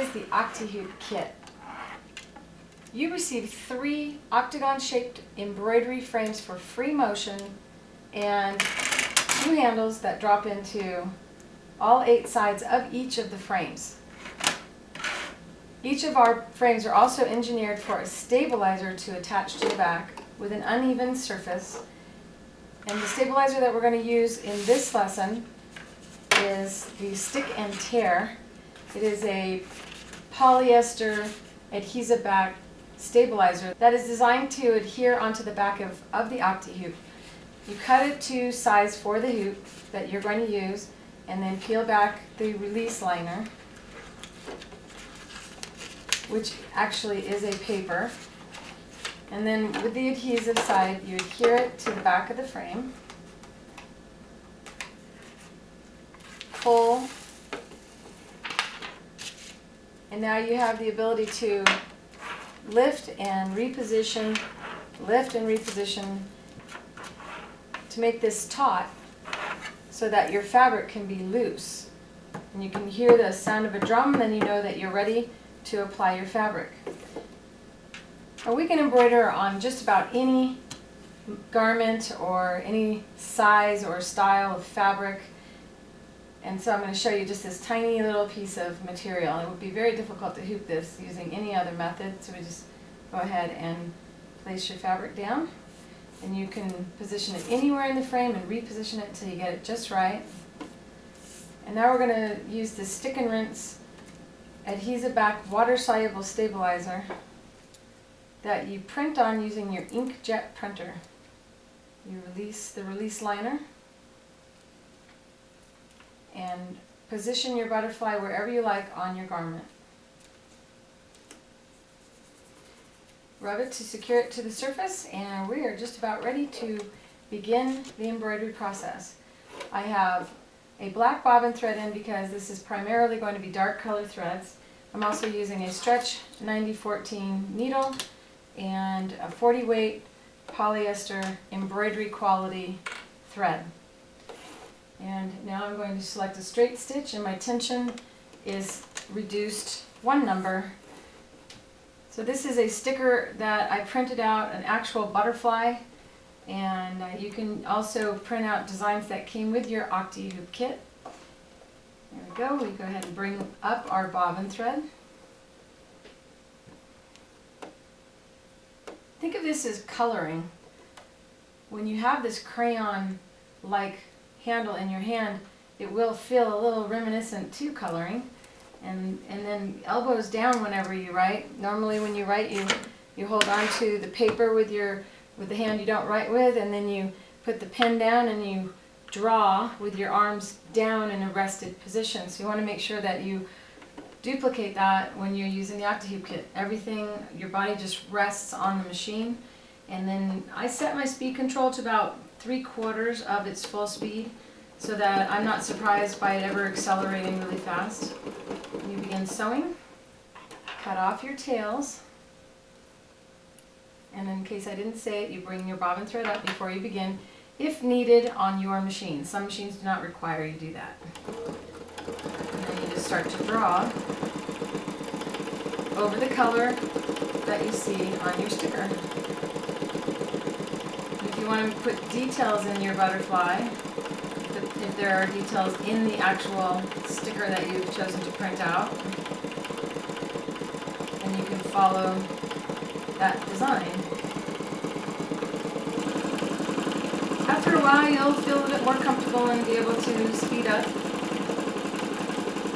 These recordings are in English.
is the Octi-Hoop kit. You receive 3 octagon-shaped embroidery frames for free motion and 2 handles that drop into all 8 sides of each of the frames. Each of our frames are also engineered for a stabilizer to attach to the back with an uneven surface. And the stabilizer that we're going to use in this lesson is the Stick and Tear. It is a polyester adhesive back stabilizer that is designed to adhere onto the back of the Octi-Hoop. You cut it to size for the hoop that you're going to use and then peel back the release liner, which actually is a paper. And then with the adhesive side, you adhere it to the back of the frame. Pull. And now you have the ability to lift and reposition to make this taut so that your fabric can be loose. And you can hear the sound of a drum, then you know that you're ready to apply your fabric. Now we can embroider on just about any garment or any size or style of fabric. And so I'm going to show you just this tiny little piece of material. It would be very difficult to hoop this using any other method, so we just go ahead and place your fabric down. And you can position it anywhere in the frame and reposition it until you get it just right. And now we're going to use the Stick and Rinse adhesive back water-soluble stabilizer that you print on using your inkjet printer. You release the release liner and position your butterfly wherever you like on your garment. Rub it to secure it to the surface, and we are just about ready to begin the embroidery process. I have a black bobbin thread in because this is primarily going to be dark color threads. I'm also using a stretch 9014 needle and a 40 weight polyester embroidery quality thread. And now I'm going to select a straight stitch, and my tension is reduced 1 number. So this is a sticker that I printed out, an actual butterfly, and you can also print out designs that came with your Octi-Hoop kit. There we go. We go ahead and bring up our bobbin thread. Think of this as coloring. When you have this crayon-like handle in your hand, it will feel a little reminiscent to coloring. And then elbows down whenever you write. Normally when you write, you hold on to the paper with the hand you don't write with, and then you put the pen down and you draw with your arms down in a rested position. So you want to make sure that you duplicate that when you're using the Octi-Hoop kit. Everything, your body just rests on the machine. And then I set my speed control to about 3/4 of its full speed, so that I'm not surprised by it ever accelerating really fast. You begin sewing, cut off your tails, and in case I didn't say it, you bring your bobbin thread up before you begin, if needed on your machine. Some machines do not require you to do that. And then you just start to draw over the color that you see on your sticker. If you want to put details in your butterfly, if there are details in the actual sticker that you've chosen to print out, and you can follow that design. After a while, you'll feel a bit more comfortable and be able to speed up.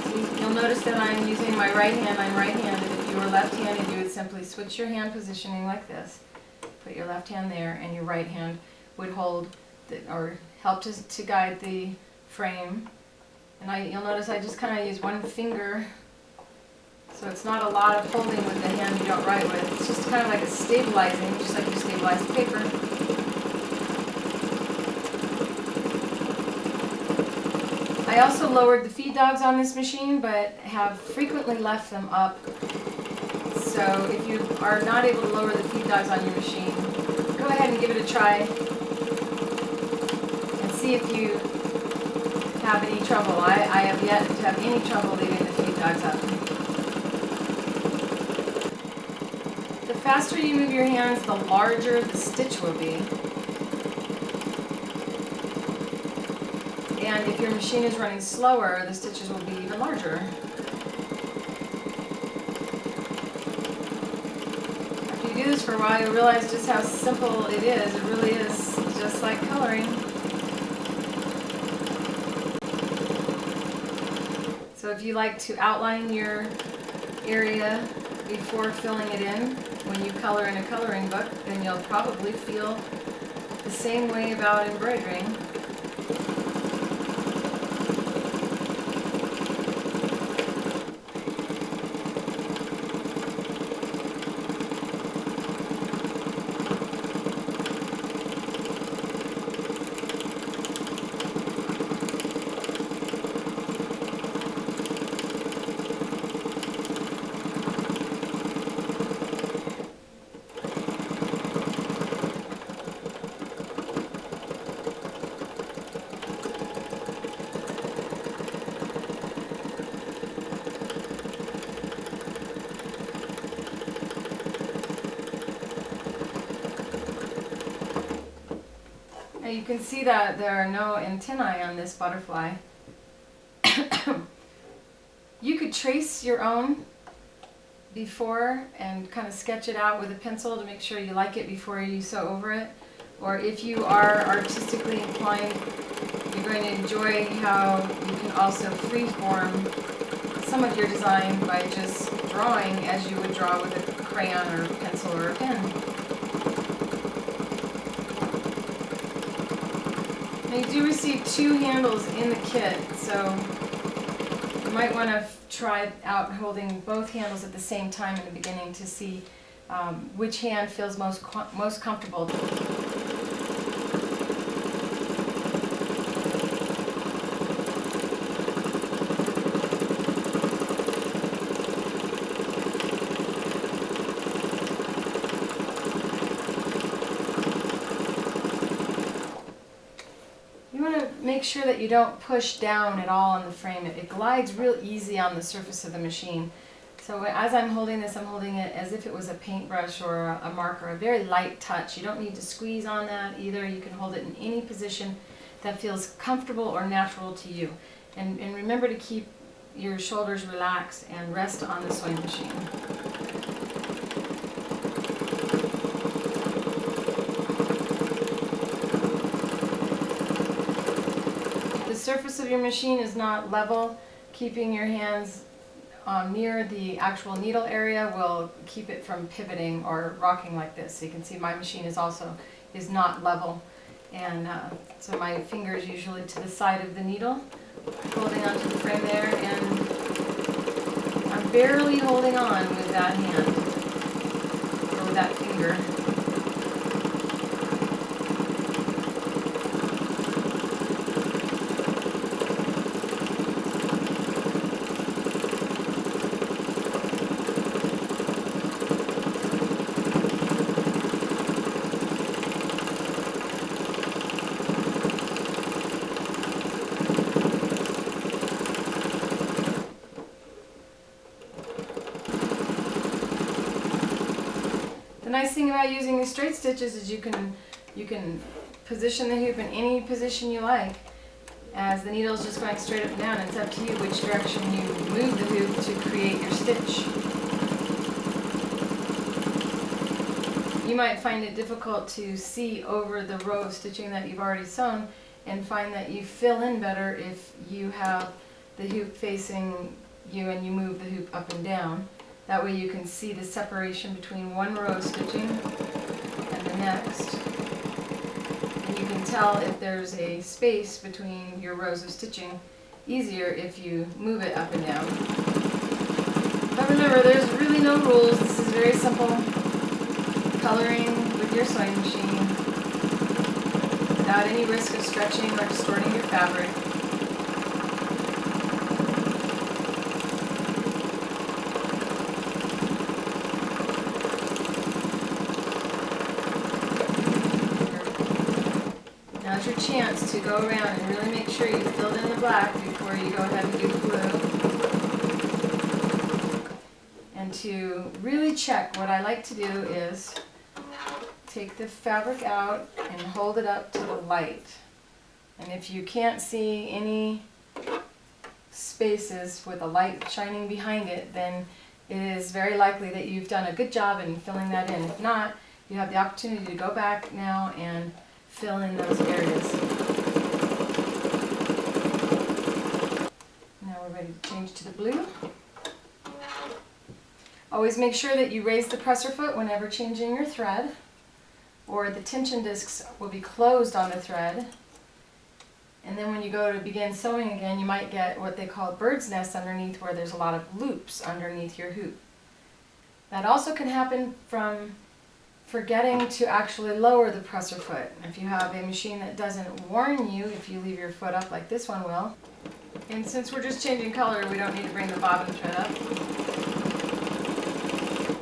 So you'll notice that I'm using my right hand. I'm right-handed. If you were left-handed, you would simply switch your hand positioning like this. Put your left hand there, and your right hand would hold or help to guide the frame. And you'll notice I just kind of use 1 finger, so it's not a lot of holding with the hand you don't write with. It's just kind of like a stabilizing, just like you stabilize the paper. I also lowered the feed dogs on this machine, but have frequently left them up. So if you are not able to lower the feed dogs on your machine, go ahead and give it a try. See if you have any trouble. I have yet to have any trouble leaving the feed dogs up. The faster you move your hands, the larger the stitch will be. And if your machine is running slower, the stitches will be even larger. After you do this for a while, you'll realize just how simple it is. It really is just like coloring. So if you like to outline your area before filling it in, when you color in a coloring book, then you'll probably feel the same way about embroidering. You can see that there are no antennae on this butterfly. You could trace your own before and kind of sketch it out with a pencil to make sure you like it before you sew over it. Or if you are artistically inclined, you're going to enjoy how you can also freeform some of your design by just drawing as you would draw with a crayon or pencil or a pen. Now you do receive 2 handles in the kit, so you might want to try out holding both handles at the same time in the beginning to see which hand feels most comfortable. Make sure that you don't push down at all on the frame. It glides real easy on the surface of the machine. So as I'm holding this, I'm holding it as if it was a paintbrush or a marker, a very light touch. You don't need to squeeze on that either. You can hold it in any position that feels comfortable or natural to you. And remember to keep your shoulders relaxed and rest on the sewing machine. The surface of your machine is not level. Keeping your hands near the actual needle area will keep it from pivoting or rocking like this. So you can see my machine is not level, and so my fingers usually to the side of the needle, holding onto the frame there, and I'm barely holding on with that hand or with that finger. The nice thing about using these straight stitches is you can position the hoop in any position you like, as the needle is just going straight up and down. It's up to you which direction you move the hoop to create your stitch. You might find it difficult to see over the row of stitching that you've already sewn, and find that you fill in better if you have the hoop facing you and you move the hoop up and down. That way you can see the separation between one row of stitching and the next. And you can tell if there's a space between your rows of stitching easier if you move it up and down. But remember, there's really no rules. This is very simple coloring with your sewing machine without any risk of stretching or distorting your fabric. Now's your chance to go around and really make sure you filled in the black before you go ahead and do the blue. And to really really check, what I like to do is take the fabric out and hold it up to the light. And if you can't see any spaces with a light shining behind it, then it is very likely that you've done a good job in filling that in. If not, you have the opportunity to go back now and fill in those areas. Now we're ready to change to the blue. Always make sure that you raise the presser foot whenever changing your thread, or the tension discs will be closed on the thread. And then when you go to begin sewing again, you might get what they call bird's nest underneath, where there's a lot of loops underneath your hoop. That also can happen from forgetting to actually lower the presser foot. If you have a machine that doesn't warn you if you leave your foot up like this one will. And since we're just changing color, we don't need to bring the bobbin thread up.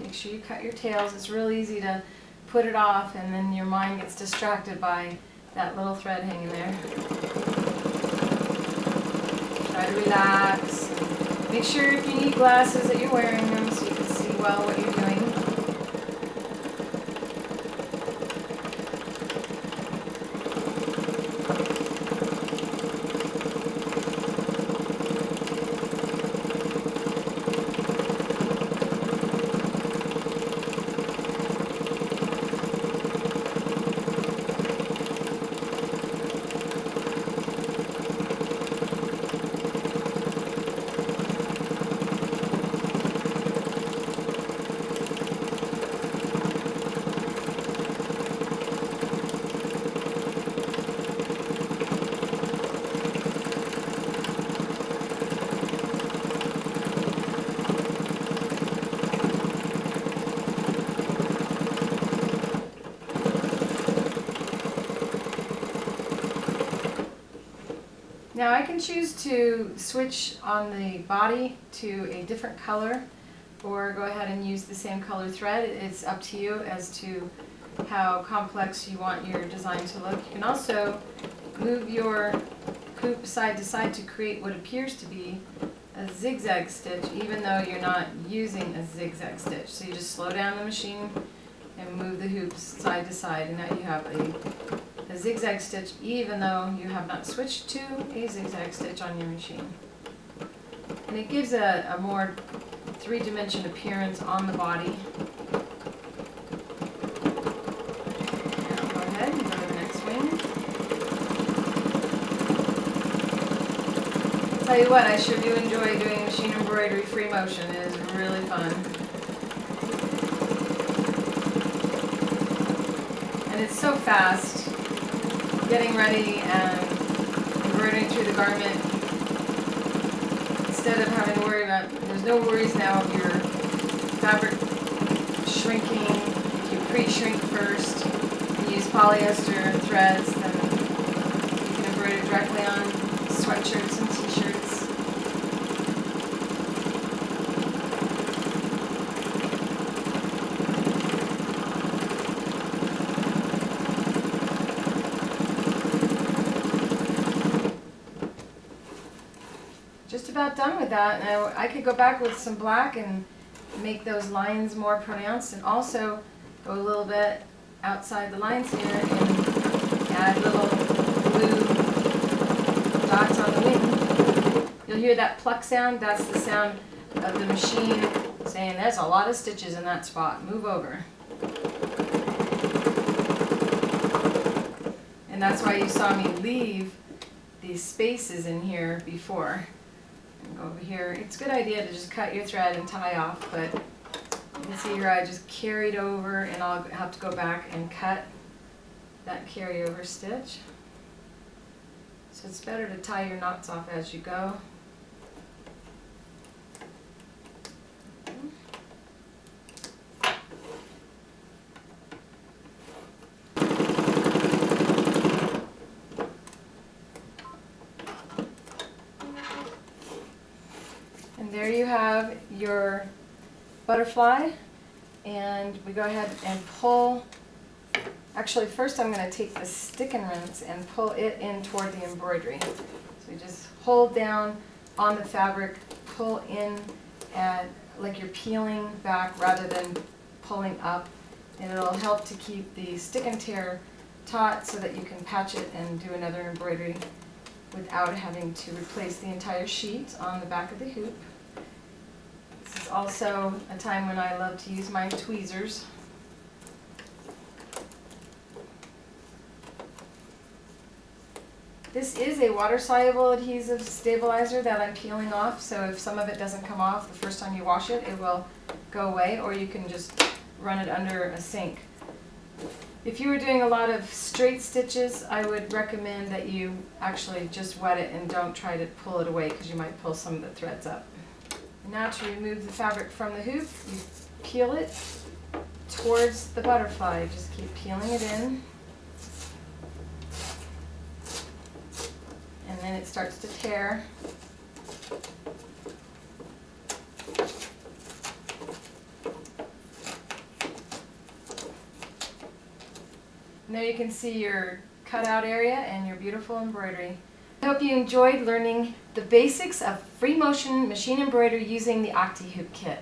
Make sure you cut your tails. It's real easy to put it off and then your mind gets distracted by that little thread hanging there. Try to relax. Make sure if you need glasses that you're wearing them so you can see well what you're doing. Now I can choose to switch on the body to a different color or go ahead and use the same color thread. It's up to you as to how complex you want your design to look. You can also move your hoop side to side to create what appears to be a zigzag stitch even though you're not using a zigzag stitch. So you just slow down the machine and move the hoops side to side, and now you have a zigzag stitch even though you have not switched to a zigzag stitch on your machine. And it gives a more three-dimension appearance on the body. Now go ahead and go to the next wing. I'll tell you what, I sure do enjoy doing machine embroidery free motion. It is really fun. And it's so fast. Getting ready and embroidering through the garment, instead of having to worry about, there's no worries now of your fabric shrinking. If you pre-shrink first and use polyester threads, then you can embroider directly on sweatshirts and t-shirts. Just about done with that. Now I could go back with some black and make those lines more pronounced, and also go a little bit outside the lines here and add little blue dots on the wing. You'll hear that pluck sound. That's the sound of the machine saying there's a lot of stitches in that spot. Move over. And that's why you saw me leave these spaces in here before. Over here, it's a good idea to just cut your thread and tie off, but you can see here I just carried over and I'll have to go back and cut that carryover stitch. So it's better to tie your knots off as you go. There you have your butterfly, and we go ahead and pull. Actually, first I'm going to take the stick and rinse and pull it in toward the embroidery. So we just hold down on the fabric, pull in and like you're peeling back rather than pulling up. And it'll help to keep the stick and tear taut so that you can patch it and do another embroidery without having to replace the entire sheet on the back of the hoop. This is also a time when I love to use my tweezers. This is a water-soluble adhesive stabilizer that I'm peeling off, so if some of it doesn't come off the first time you wash it, it will go away, or you can just run it under a sink. If you were doing a lot of straight stitches, I would recommend that you actually just wet it and don't try to pull it away because you might pull some of the threads up. And now to remove the fabric from the hoop, you peel it towards the butterfly. Just keep peeling it in. And then it starts to tear. And there you can see your cutout area and your beautiful embroidery. I hope you enjoyed learning the basics of free motion machine embroidery using the Octi-Hoop kit.